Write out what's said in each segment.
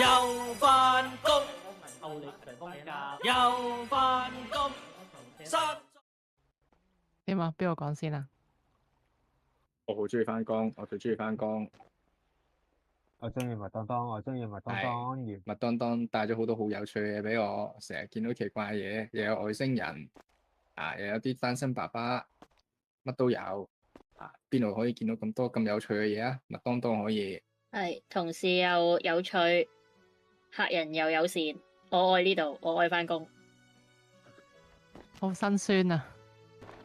又返工，又返工，點啊？邊個講先啊？我好中意翻工，我最中意翻工。我中意麥當當，我中意麥當當。麥當當帶咗好多好有趣嘅嘢俾我，成日見到奇怪嘢，又有外星人，又有啲單身爸爸，乜都有。邊度可以見到咁多咁有趣嘅嘢啊？麥當當可以。係同事又有趣，客人又友善，我愛呢度，我愛返工。好辛酸啊！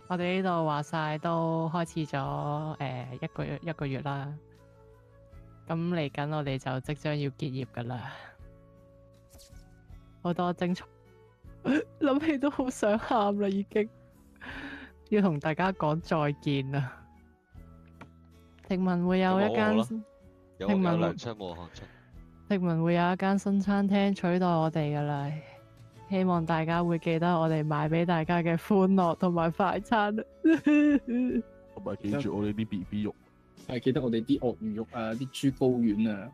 我哋呢度話晒都開始咗一個月啦，咁嚟緊我哋就即將要結業噶啦，好多精彩，諗起都好想喊啦，已經要同大家講再見啦。聽聞會有一間，有糧出冇汗出。聽聞會有一間新餐廳取代我哋噶啦。希望大家會記得我哋買俾大家嘅歡樂同埋快餐，同埋記住我哋啲 BB 肉，係記得我哋啲鱷魚肉啊，啲豬睾丸啊，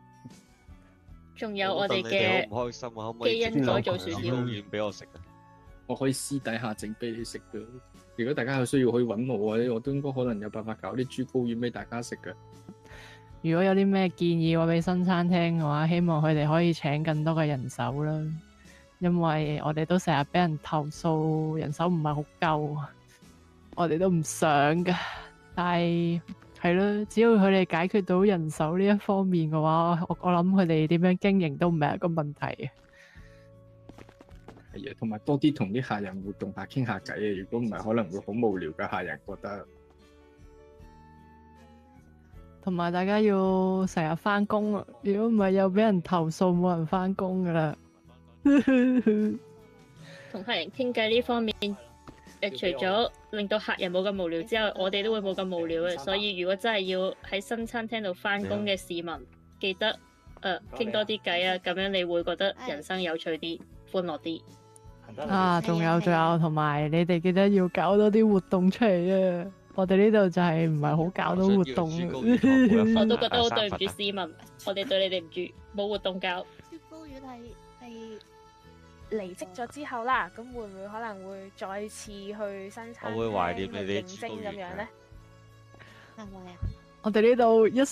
仲有我哋嘅唔開心啊，可唔可以基因改造薯條丸俾我食啊？我可以私底下整俾你食噶。如果大家有需要可以揾我啊，我都應該可能有辦法搞啲豬睾丸俾大家食噶。如果有啲咩建議話俾新餐廳嘅話，希望佢哋可以請更多嘅人手啦。因為我哋都成日俾人投訴人手唔係好夠，我哋都唔想噶。但係係咯，只要佢哋解決到人手呢一方面嘅話，我諗佢哋點樣經營都唔係一個問題。係啊，同埋多啲同啲客人互動下，傾下偈啊！如果唔係，可能會好無聊嘅客人覺得。同埋大家要成日返工啊！如果唔係，又俾人投訴冇人返工噶啦。同客人傾偈呢方面，除咗令到客人冇咁無聊之外，我哋都會冇咁無聊嘅。所以如果真係要喺新餐廳度返工嘅市民，記得傾多啲偈啊，咁樣你會覺得人生有趣啲、歡樂啲。仲有，同埋你哋記得要搞多啲活動出嚟啊！我哋呢度就係唔係好搞到活動。我都覺得好對唔住市民，我哋對你哋唔住，冇活動搞。豬睾丸係離職咗之後啦，咁會唔會可能會再次去新餐廳我會懷念你哋應徵咁樣咧？係咪啊？我哋呢度一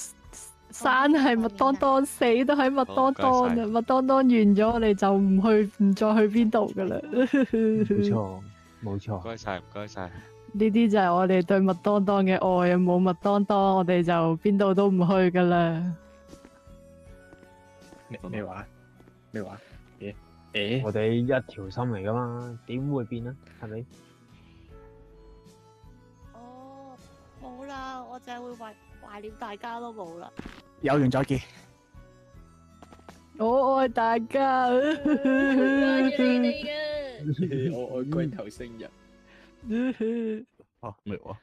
生係麥當當，死都喺麥當當啊！麥當當完咗，我哋就唔再去邊度噶啦。冇錯。唔該晒，唔該晒。呢啲就係我哋對麥當當嘅愛啊！冇麥當當，我哋就邊度都唔去噶啦。咩話？我哋一條心嚟噶嘛，點會變啊？係咪？哦，冇啦，我淨係會懷念大家都冇啦。有緣再見。我愛大家，掛住你哋嘅。我愛龜頭星人。咩話？